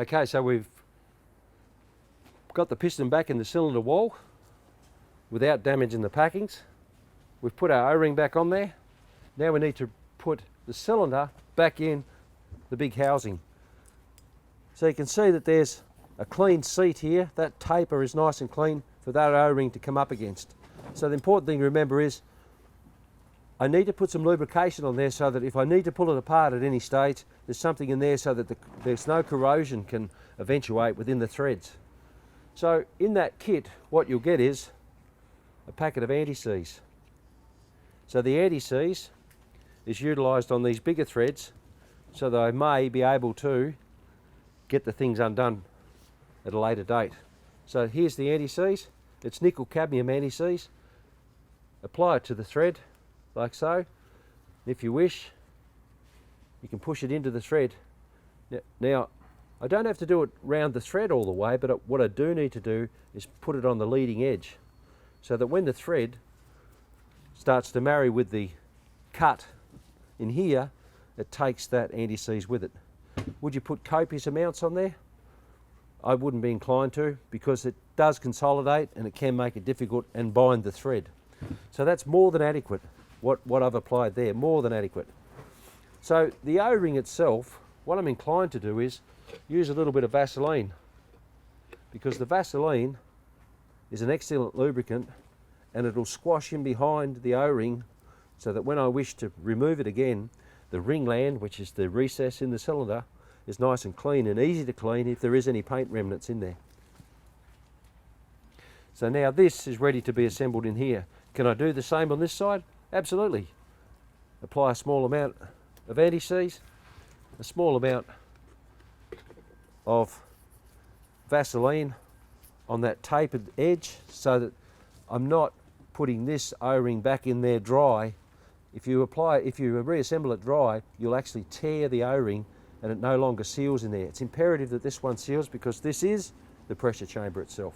Okay, so we've got the piston back in the cylinder wall without damaging the packings. We've put our O-ring back on there. Now we need to put the cylinder back in the big housing. So you can see that there's a clean seat here. That taper is nice and clean for that O-ring to come up against. So the important thing to remember is I need to put some lubrication on there so that if I need to pull it apart at any stage, there's something in there so that there's no corrosion can eventuate within the threads. So in that kit, what you'll get is a packet of anti-seize. So the anti-seize is utilised on these bigger threads so that I may be able to get the things undone at a later date. So here's the anti-seize. It's nickel cadmium anti-seize. Apply it to the thread like so. If you wish, you can push it into the thread. Now, I don't have to do it round the thread all the way, but what I do need to do is put it on the leading edge so that when the thread starts to marry with the cut in here, it takes that anti-seize with it. Would you put copious amounts on there? I wouldn't be inclined to, because it does consolidate and it can make it difficult and bind the thread. So that's more than adequate, what I've applied there, more than adequate. So the O-ring itself, what I'm inclined to do is use a little bit of Vaseline, because the Vaseline is an excellent lubricant and it'll squash in behind the O-ring so that when I wish to remove it again, the ringland, which is the recess in the cylinder, is nice and clean and easy to clean if there is any paint remnants in there. So now this is ready to be assembled in here. Can I do the same on this side? Absolutely. Apply a small amount of anti-seize, a small amount of Vaseline on that tapered edge so that I'm not putting this O-ring back in there dry. If you reassemble it dry, you'll actually tear the O-ring and it no longer seals in there. It's imperative that this one seals because this is the pressure chamber itself.